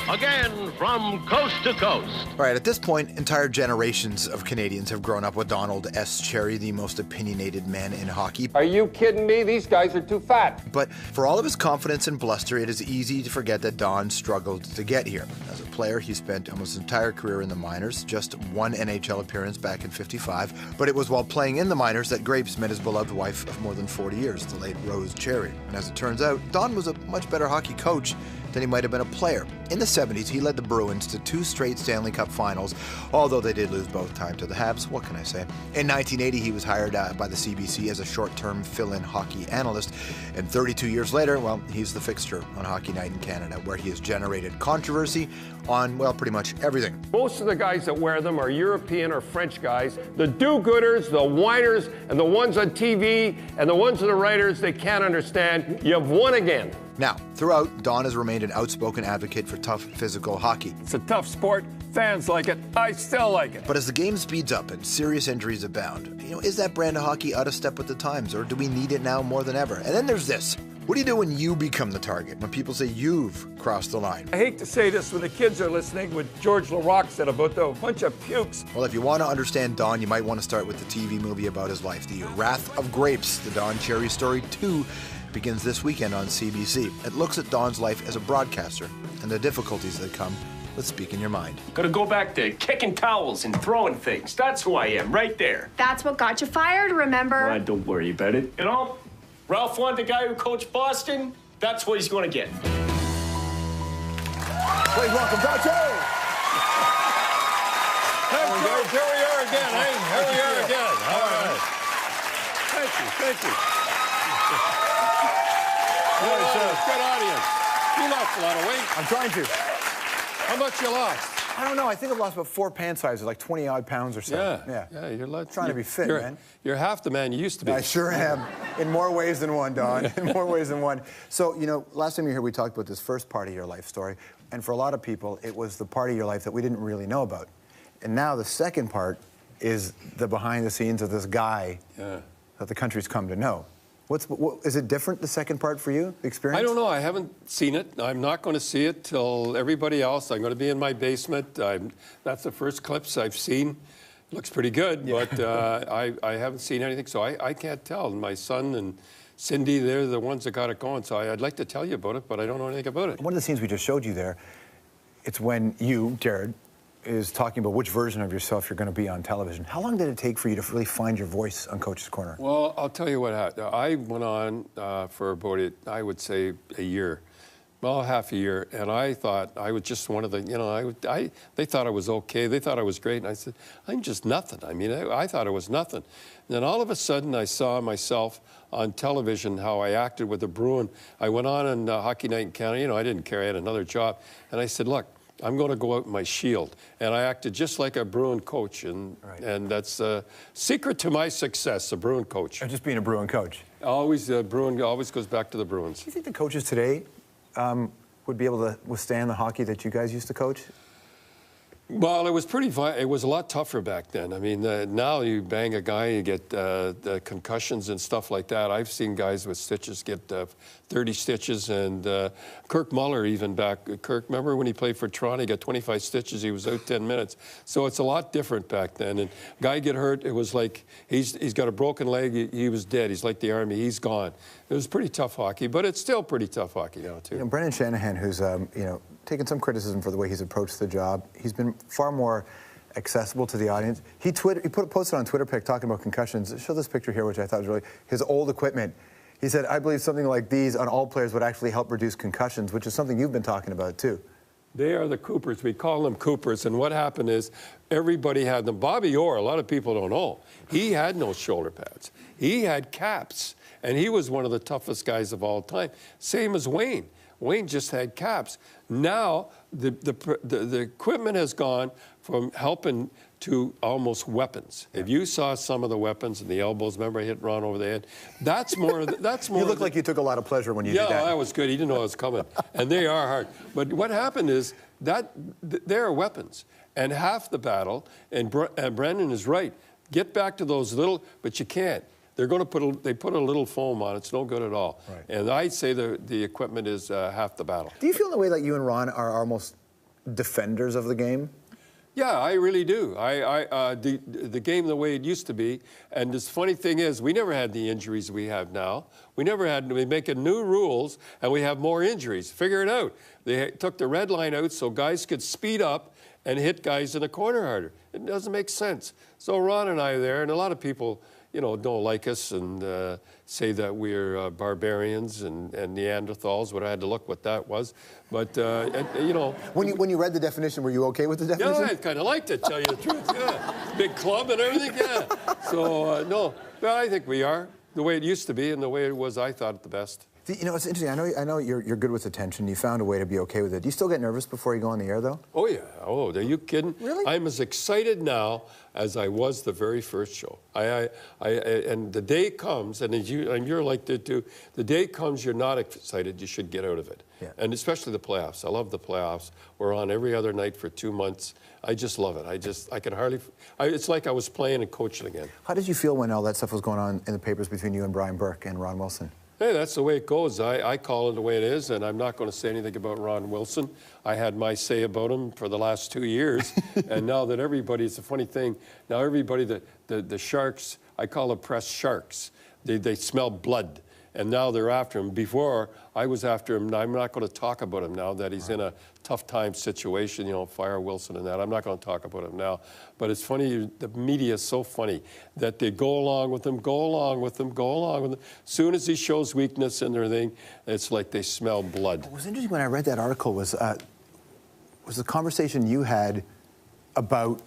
Again, from coast to coast. All right, at this point, entire generations of Canadians have grown up with Donald S. Cherry, the most opinionated man in hockey. Are you kidding me? These guys are too fat. But for all of his confidence and bluster, it is easy to forget that Don struggled to get here. As a player, he spent almost his entire career in the minors, just one NHL appearance back in '55. But it was while playing in the minors that Grapes met his beloved wife of more than 40 years, the late Rose Cherry. And as it turns out, Don was a much better hockey coach than he might have been a player. In the '70s, he led the Bruins to 2 straight Stanley Cup Finals, although they did lose both times to the Habs. What can I say? In 1980, he was hired by the CBC as a short-term fill-in hockey analyst. And 32 years later, well, he's the fixture on Hockey Night in Canada, where he has generated controversy on, well, pretty much everything. Most of the guys that wear them are European or French guys. The do-gooders, the whiners, and the ones on TV, and the ones of the writers they can't understand. You've won again. Now, throughout, Don has remained an outspoken advocate for tough physical hockey. It's a tough sport. Fans like it. I still like it. But as the game speeds up and serious injuries abound, is that brand of hockey out of step with the times, or do we need it now more than ever? And then there's this. What do you do when you become the target, when people say you've crossed the line? I hate to say this when the kids are listening, what George LaRocque said about a bunch of pukes. Well, if you want to understand Don, you might want to start with the TV movie about his life, The Wrath of Grapes. The Don Cherry Story 2 begins this weekend on CBC. It looks at Don's life as a broadcaster and the difficulties that come with speaking your mind. Gotta go back to kicking towels and throwing things. That's who I am, right there. That's what got you fired, remember? Well, don't worry about it. You know, Ralph wanted the guy who coached Boston. That's what he's gonna get. Please welcome Don Cherry. Here we are again, eh? Here we are again. All right. Thank you. Good audience. You lost a lot of weight. I'm trying to. How much you lost? I don't know. I think I've lost about 4 pant sizes, like 20-odd pounds or so. Yeah. You're trying to be fit, man. You're half the man you used to be. I sure am. In more ways than one, Don. In more ways than one. So, last time you were here, we talked about this first part of your life story. And for a lot of people, it was the part of your life that we didn't really know about. And now the second part is the behind the scenes of this guy that the country's come to know. Is it different, the second part for you, the experience? I don't know. I haven't seen it. I'm not going to see it till everybody else. I'm going to be in my basement. That's the first clips I've seen. Looks pretty good, but I haven't seen anything, so I can't tell. And my son and Cindy, they're the ones that got it going, so I'd like to tell you about it, but I don't know anything about it. One of the scenes we just showed you there, it's when you, Jared, is talking about which version of yourself you're going to be on television. How long did it take for you to really find your voice on Coach's Corner? Well, I'll tell you what happened. I went on for about, I would say, a year. Well, half a year, and I thought I was just one of the, they thought I was okay. They thought I was great, and I said, I'm just nothing. I mean, I thought I was nothing. And then all of a sudden, I saw myself on television, how I acted with the Bruin. I went on Hockey Night in Canada. I didn't care. I had another job. And I said, look, I'm going to go out in my shield. And I acted just like a Bruin coach. And that's the secret to my success, a Bruin coach. Or just being a Bruin coach. Always, Bruin always goes back to the Bruins. Do you think the coaches today would be able to withstand the hockey that you guys used to coach? Well, it was a lot tougher back then. I mean, now you bang a guy, you get the concussions and stuff like that. I've seen guys with stitches get 30 stitches, and Kirk Muller even back. Kirk, remember when he played for Toronto, he got 25 stitches, he was out 10 minutes. So it's a lot different back then. And guy get hurt, it was like he's got a broken leg, he was dead. He's like the Army, he's gone. It was pretty tough hockey, but it's still pretty touf hockey now, too. Brendan Shanahan, who's, taken some criticism for the way he's approached the job. He's been far more accessible to the audience. He posted on Twitter pic talking about concussions. Show this picture here, which I thought was really his old equipment. He said, I believe something like these on all players would actually help reduce concussions, which is something you've been talking about too. They are the Coopers. We call them Coopers. And what happened is everybody had them. Bobby Orr, a lot of people don't know, he had no shoulder pads. He had caps. And he was one of the toughest guys of all time. Same as Wayne. Wayne just had caps. Now, the equipment has gone from helping to almost weapons. If you saw some of the weapons and the elbows, remember I hit Ron over the head? That's more. That's more. You look like you took a lot of pleasure when you did that. Yeah, that was good. He didn't know I was coming. And they are hard. But what happened is that they are weapons. And half the battle, and Brendan is right, get back to those little, but you can't. They're going to put a little foam on. It's no good at all. Right. And I'd say the equipment is half the battle. Do you feel the way that you and Ron are almost defenders of the game? Yeah, I really do. The game the way it used to be, and this funny thing is, we never had the injuries we have now. We making new rules, and we have more injuries. Figure it out. They took the red line out so guys could speed up and hit guys in the corner harder. It doesn't make sense. So Ron and I are there, and a lot of people, you know, don't like us and say that we're barbarians and Neanderthals. But I had to look what that was. But you know, when you read the definition, were you okay with the definition? Yeah, I kind of liked it. Tell you the truth. Yeah, big club and everything. Yeah. So no, well, I think we are the way it used to be and the way it was. I thought it the best. You know, it's interesting. I know you're good with attention. You found a way to be okay with it. Do you still get nervous before you go on the air, though? Oh, yeah. Oh, are you kidding? Really? I'm as excited now as I was the very first show. And the day comes, and you're like that too, the day comes you're not excited, you should get out of it. Yeah. And especially the playoffs. I love the playoffs. We're on every other night for 2 months. I just love it. I can hardly, it's like I was playing and coaching again. How did you feel when all that stuff was going on in the papers between you and Brian Burke and Ron Wilson? Hey, that's the way it goes. I call it the way it is, and I'm not going to say anything about Ron Wilson. I had my say about him for the last 2 years, and now that everybody, it's a funny thing, now everybody, the Sharks, I call the press sharks. They smell blood, and now they're after him. Before, I was after him. I'm not going to talk about him now that he's in a tough time situation, you know, fire Wilson and that. I'm not going to talk about him now. But it's funny, the media is so funny that they go along with him, go along with him, go along with him. As soon as he shows weakness in their thing, it's like they smell blood. What was interesting when I read that article was the conversation you had about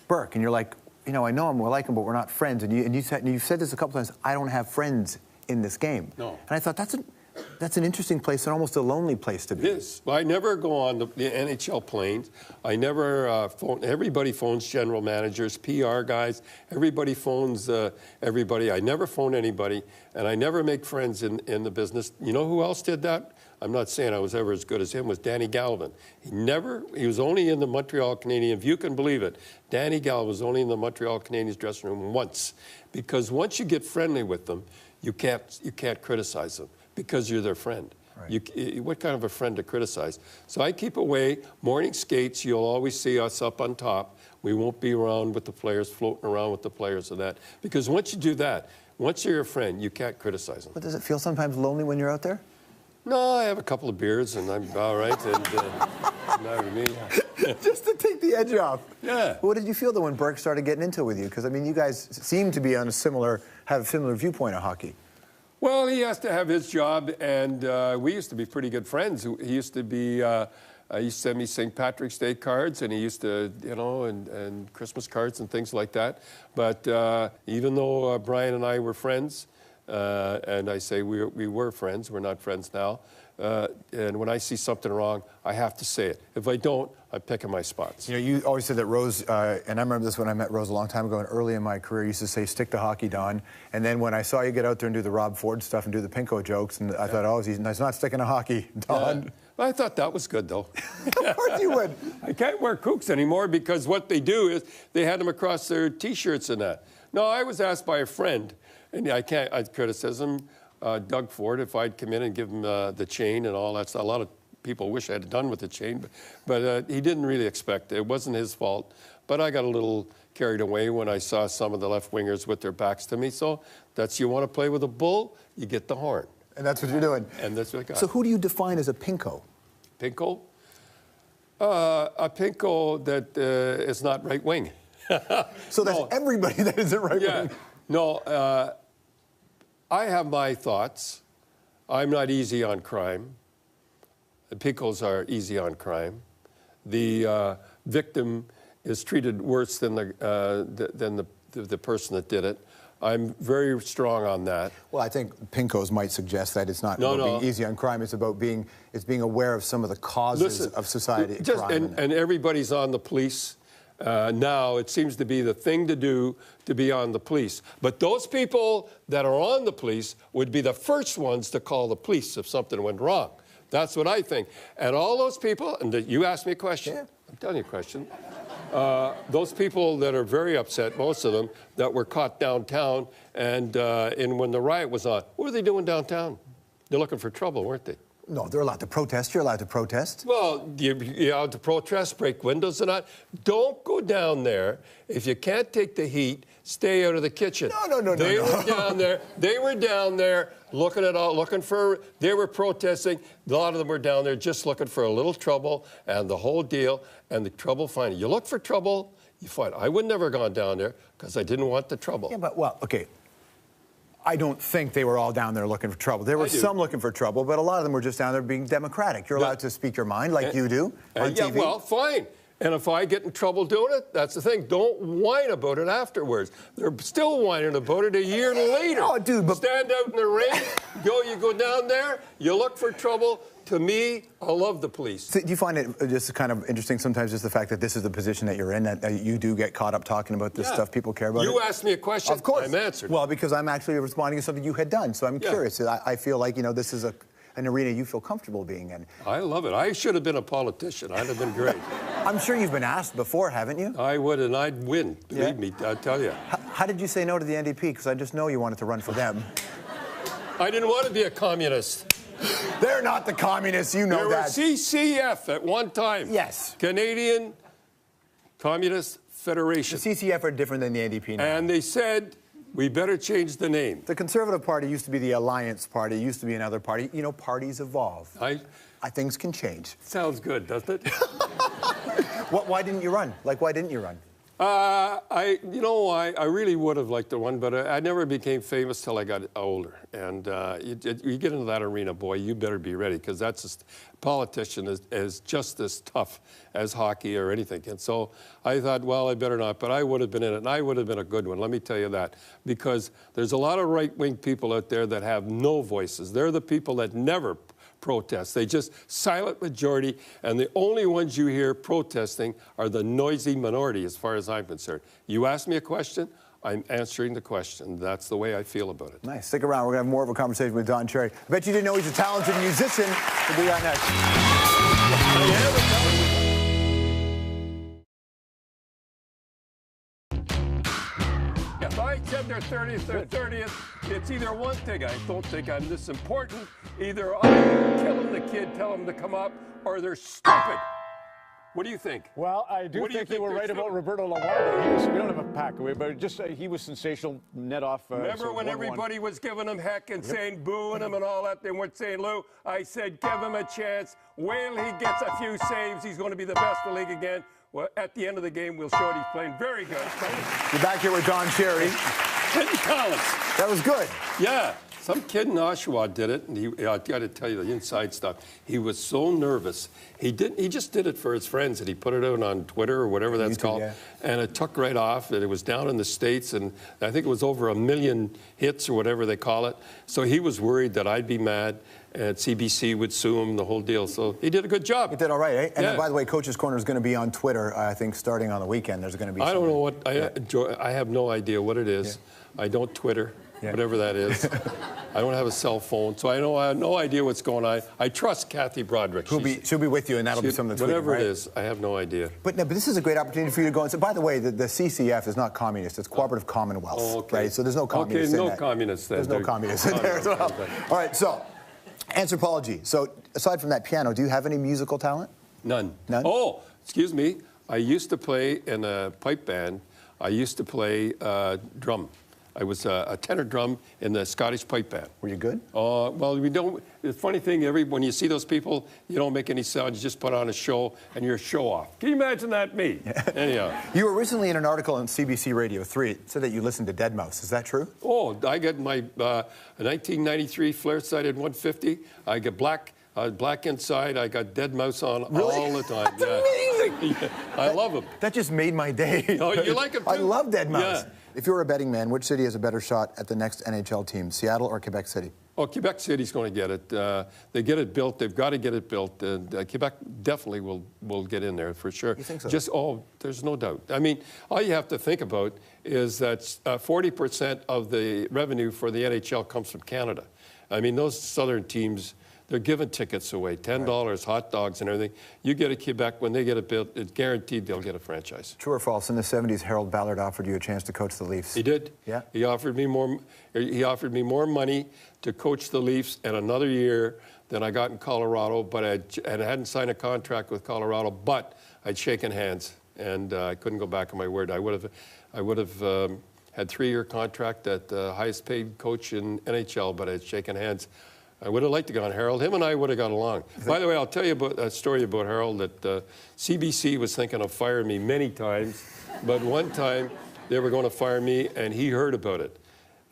Burke. And you're like, you know, I know him, we like him, but we're not friends. And you've said this a couple times, I don't have friends in this game. No. And I thought, that's an interesting place and almost a lonely place to be. It is. I never go on the NHL planes. I never phone. Everybody phones general managers, PR guys. Everybody phones everybody. I never phone anybody, and I never make friends in the business. You know who else did that? I'm not saying I was ever as good as him, was Danny Galvin. He was only in the Montreal Canadiens, if you can believe it. Danny Galvin was only in the Montreal Canadiens dressing room once. Because once you get friendly with them, you can't criticize them because you're their friend. Right. What kind of a friend to criticize? So I keep away. Morning skates, you'll always see us up on top. We won't be around with the players, floating around with the players and that. Because once you do that, once you're a friend, you can't criticize them. But does it feel sometimes lonely when you're out there? No, I have a couple of beers and I'm all right. And not with me. Just to take the edge off. Yeah. What did you feel, though, when Burke started getting into it with you? Because, I mean, you guys seem to be on have a similar viewpoint of hockey. Well, he has to have his job, and we used to be pretty good friends. He used to be, he used to send me St. Patrick's Day cards, and he used to, you know, and Christmas cards and things like that. But even though Brian and I were friends, and I say we were friends, we're not friends now, and when I see something wrong, I have to say it. If I don't, I'm picking my spots. You know, you always said that Rose, and I remember this when I met Rose a long time ago, and early in my career, I used to say, stick to hockey, Don. And then when I saw you get out there and do the Rob Ford stuff and do the Pinko jokes, and I thought, oh, he's not sticking to hockey, Don. Well, I thought that was good, though. Of course you would. I can't wear kooks anymore because what they do is they had them across their T-shirts and that. No, I was asked by a friend, and I'd criticism Doug Ford if I'd come in and give him the chain and all that stuff. A lot of people wish I had done with the chain, but he didn't really expect it. It wasn't his fault. But I got a little carried away when I saw some of the left wingers with their backs to me. So that's, you want to play with a bull, you get the horn. And that's what you're doing. And that's what I got. So who do you define as a Pinko? Pinko? A Pinko that is not right wing. So that's everybody that isn't right wing. No, I have my thoughts. I'm not easy on crime. The Pinkos are easy on crime. The victim is treated worse than the person that did it. I'm very strong on that. Well, I think Pinkos might suggest that it's not about being easy on crime. It's about being aware of some of the causes of society. And everybody's on the police. Now it seems to be the thing to do to be on the police. But those people that are on the police would be the first ones to call the police if something went wrong. That's what I think. And all those people, and you asked me a question. Yeah. I'm telling you a question. Those people that are very upset, most of them, that were caught downtown, and when the riot was on, what were they doing downtown? They're looking for trouble, weren't they? No, they're allowed to protest. You're allowed to protest. Well, you're allowed to protest, break windows and that. Don't go down there. If you can't take the heat, stay out of the kitchen. No. They were down there. They were down there looking at all, looking for. They were protesting. A lot of them were down there just looking for a little trouble and the whole deal and the trouble finding. You look for trouble, you find. I would never gone down there because I didn't want the trouble. Yeah, but well, okay. I don't think they were all down there looking for trouble. There were some looking for trouble, but a lot of them were just down there being democratic. You're allowed to speak your mind like you do on TV. Well, fine. And if I get in trouble doing it, that's the thing. Don't whine about it afterwards. They're still whining about it a year later. Oh, dude, but... Stand out in the rain, you go down there, you look for trouble. To me, I love the police. So do you find it just kind of interesting sometimes just the fact that this is the position that you're in, that you do get caught up talking about this stuff people care about? You asked me a question, of course. I'm answered. Well, because I'm actually responding to something you had done, so I'm curious. I feel like, this is an arena you feel comfortable being in. I love it. I should have been a politician. I'd have been great. I'm sure you've been asked before, haven't you? I would, and I'd win. Believe me, I tell you. How did you say no to the NDP? Because I just know you wanted to run for them. I didn't want to be a communist. They're not the communists, you know that. They were CCF at one time. Yes. Canadian Communist Federation. The CCF are different than the NDP now. And they said, we better change the name. The Conservative Party used to be the Alliance Party, used to be another party. Parties evolve. Things can change. Sounds good, doesn't it? Why didn't you run? Why didn't you run? I really would have liked to run, but I never became famous till I got older. And you get into that arena, boy, you better be ready, because politician is just as tough as hockey or anything. And so I thought, well, I better not, but I would have been in it, and I would have been a good one, let me tell you that, because there's a lot of right-wing people out there that have no voices. They're the people that never protest. They just silent majority, and the only ones you hear protesting are the noisy minority, as far as I'm concerned. You ask me a question, I'm answering the question. That's the way I feel about it. Nice. Stick around. We're going to have more of a conversation with Don Cherry. I bet you didn't know he's a talented musician. We'll do that next. If I said they're 30th or 30th, it's either one thing. I don't think I'm this important. Either I'm killing the kid, tell him to come up, or they're stupid. What do you think? Well, I do think you were right about Roberto Lombardo. We don't have a pack away, but just he was sensational, net off. Remember when everybody was giving him heck and saying booing him and all that? They weren't saying Lou. I said give him a chance. Wait till he gets a few saves. He's going to be the best in the league again. Well, at the end of the game, we'll show it. He's playing very good. You're back here with Don Cherry. Hidden talents. That was good. Yeah. Some kid in Oshawa did it, and I got to tell you the inside stuff. He was so nervous. He just did it for his friends, and he put it out on Twitter or whatever that's called. Yeah. And it took right off, and it was down in the States, and I think it was over 1 million hits or whatever they call it. So he was worried that I'd be mad, and CBC would sue him, the whole deal. So he did a good job. He did all right, eh? And by the way, Coach's Corner is going to be on Twitter, I think, starting on the weekend. There's going to be I don't know what, I have no idea what it is. Yeah. I don't Twitter. Whatever that is. I don't have a cell phone, so I have no idea what's going on. I trust Kathy Broderick. She'll be with you, and that'll be some of the tweeting, whatever right? it is, I have no idea. But this is a great opportunity for you to go and say, by the way, the CCF is not communist. It's Cooperative Commonwealth, right? So there's no communists in that. Okay, no communists then. There's no communists in there as well. All right, so anthropology. So aside from that piano, do you have any musical talent? None. None? Oh, excuse me. I used to play in a pipe band. I used to play drum. I was a tenor drum in the Scottish pipe band. Were you good? Well, we don't. The funny thing, when you see those people, you don't make any sound. You just put on a show, and you're a show off. Can you imagine that? Me. Anyhow. You were recently in an article on CBC Radio 3. It said that you listened to Deadmau5. Is that true? Oh, I got my 1993 flare-sided 150. I got black inside. I got Deadmau5 on all the time. That's amazing. Yeah, I love them. That just made my day. Oh, you like them too? I love Deadmau5. Yeah. If you were a betting man, which city has a better shot at the next NHL team, Seattle or Quebec City? Oh, Quebec City's going to get it. They get it built. They've got to get it built. And Quebec definitely will get in there for sure. You think so? There's no doubt. I mean, all you have to think about is that 40% of the revenue for the NHL comes from Canada. I mean, those southern teams, they're giving tickets away, $10, hot dogs and everything. You get a Quebec, when they get it built, it's guaranteed they'll get a franchise. True or false? In the 70s, Harold Ballard offered you a chance to coach the Leafs. He did. Yeah. He offered me more money to coach the Leafs, and another year Then I got in Colorado, but I hadn't signed a contract with Colorado, but I'd shaken hands, and I couldn't go back on my word. I would have had 3-year contract at the highest paid coach in NHL, but I'd shaken hands. I would have liked to go on Harold. Him and I would have got along. By the way, I'll tell you about a story about Harold that CBC was thinking of firing me many times, but one time they were going to fire me, and he heard about it.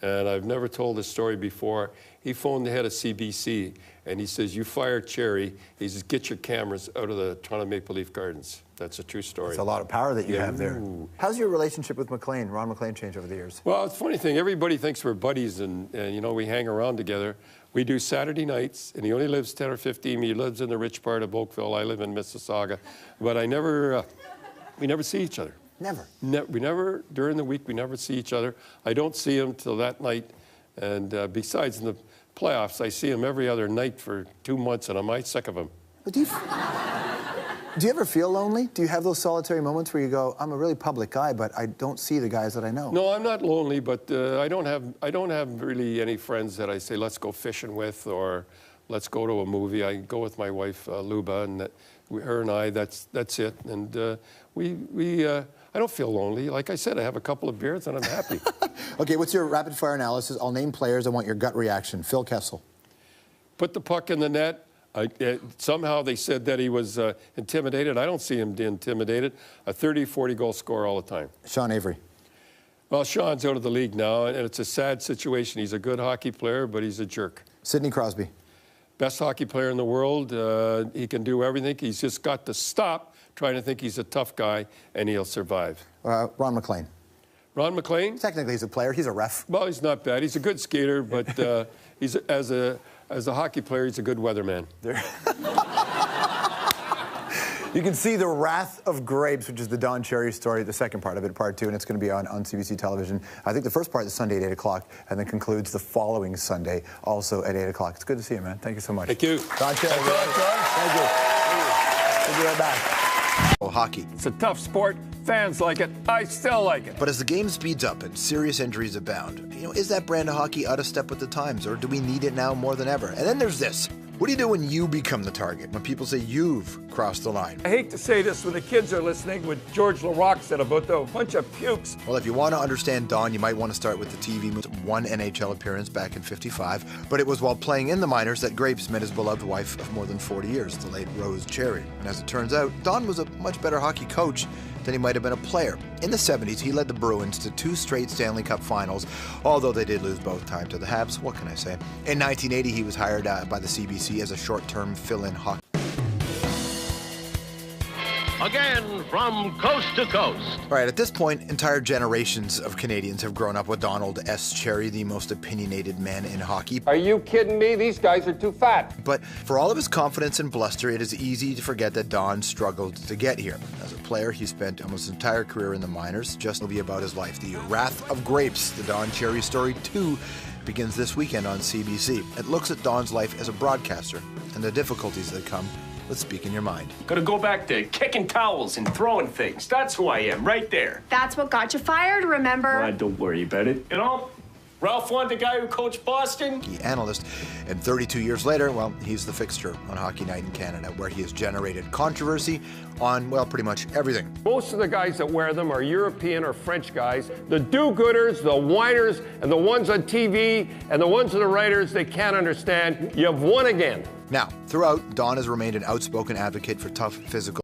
And I've never told this story before. He phoned the head of CBC, and he says, "You fired Cherry." He says, "Get your cameras out of the Toronto Maple Leaf Gardens." That's a true story. That's a lot of power that you have there. How's your relationship with McLean, Ron McLean, changed over the years? Well, it's a funny thing. Everybody thinks we're buddies, and you know, we hang around together. We do Saturday nights, and he only lives 10 or 15. He lives in the rich part of Oakville. I live in Mississauga. But we never see each other. Never? We never, during the week, we never see each other. I don't see him till that night. And besides, in the playoffs, I see him every other night for 2 months, and I'm sick of him. But do you ever feel lonely? Do you have those solitary moments where you go, I'm a really public guy, but I don't see the guys that I know? No, I'm not lonely, but I don't have really any friends that I say, let's go fishing with, or let's go to a movie. I go with my wife, Luba, and her and I, that's it. And I don't feel lonely. Like I said, I have a couple of beers and I'm happy. Okay, what's your rapid fire analysis? I'll name players. I want your gut reaction. Phil Kessel. Put the puck in the net. Somehow they said that he was intimidated. I don't see him intimidated. A 30, 40 goal scorer all the time. Sean Avery. Well, Sean's out of the league now, and it's a sad situation. He's a good hockey player, but he's a jerk. Sidney Crosby. Best hockey player in the world. He can do everything. He's just got to stop trying to think he's a tough guy, and he'll survive. Ron McLean. Ron McLean? Technically, he's a player. He's a ref. Well, he's not bad. He's a good skater, but he's as a hockey player, he's a good weatherman. You can see The Wrath of Grapes, which is the Don Cherry story, the second part of it, part 2, and it's going to be on CBC television. I think the first part is Sunday at 8 o'clock, and then concludes the following Sunday, also at 8 o'clock. It's good to see you, man. Thank you so much. Thank you. Don Cherry. Thank you. We'll be right back. Hockey. It's a tough sport. Fans like it. I still like it. But as the game speeds up and serious injuries abound, is that brand of hockey out of step with the times, or do we need it now more than ever? And then there's this. What do you do when you become the target, when people say you've crossed the line? I hate to say this when the kids are listening, what George LaRocque said about the bunch of pukes. Well, if you want to understand Don, you might want to start with the TV movie. One NHL appearance back in '55, but it was while playing in the minors that Grapes met his beloved wife of more than 40 years, the late Rose Cherry. And as it turns out, Don was a much better hockey coach than he might have been a player. In the 70s, he led the Bruins to 2 straight Stanley Cup Finals, although they did lose both times to the Habs. What can I say? In 1980, he was hired by the CBC as a short-term fill-in hockey. Again, from coast to coast. All right, at this point, entire generations of Canadians have grown up with Donald S. Cherry, the most opinionated man in hockey. Are you kidding me? These guys are too fat. But for all of his confidence and bluster, it is easy to forget that Don struggled to get here. As a player, he spent almost his entire career in the minors. Just a movie about his life, The Wrath of Grapes, the Don Cherry story 2, begins this weekend on CBC. It looks at Don's life as a broadcaster and the difficulties that come with speaking your mind. Gotta go back to kicking towels and throwing things. That's who I am, right there. That's what got you fired, remember? Don't worry about it. Ralph wanted the guy who coached Boston. The analyst, and 32 years later, well, he's the fixture on Hockey Night in Canada, where he has generated controversy on, well, pretty much everything. Most of the guys that wear them are European or French guys. The do-gooders, the whiners, and the ones on TV, and the ones of the writers they can't understand. You've won again. Now, throughout, Don has remained an outspoken advocate for tough physical